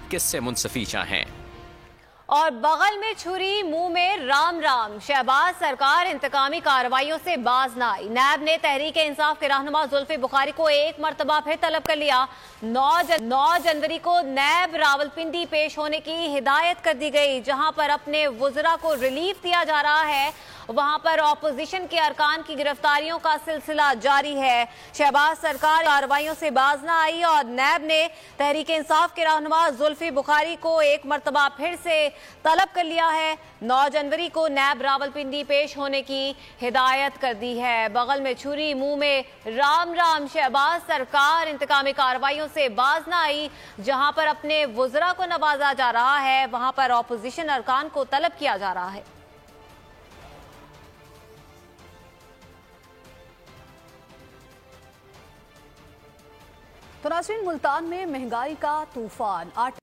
کس سے منصفی چاہیں۔ اور بغل میں چھری منہ میں رام رام، شہباز سرکار انتقامی کارروائیوں سے باز نہ آئی۔ نیب نے تحریک انصاف کے رہنما زلفی بخاری کو ایک مرتبہ پھر طلب کر لیا۔ 9 جنوری کو نیب راولپنڈی پیش ہونے کی ہدایت کر دی گئی۔ جہاں پر اپنے وزراء کو ریلیف دیا جا رہا ہے، وہاں پر اپوزیشن کے ارکان کی گرفتاریوں کا سلسلہ جاری ہے۔ شہباز سرکار کارروائیوں سے باز نہ آئی اور نیب نے تحریک انصاف کے رہنما زلفی بخاری کو ایک مرتبہ پھر سے طلب کر لیا ہے۔ 9 جنوری کو نیب راولپنڈی پیش ہونے کی ہدایت کر دی ہے۔ بغل میں چھری منہ میں رام رام، شہباز سرکار انتقامی کارروائیوں سے باز نہ آئی۔ جہاں پر اپنے وزراء کو نوازا جا رہا ہے، وہاں پر اپوزیشن ارکان کو طلب کیا جا رہا ہے۔ تو ناظرین، ملتان میں مہنگائی کا طوفان۔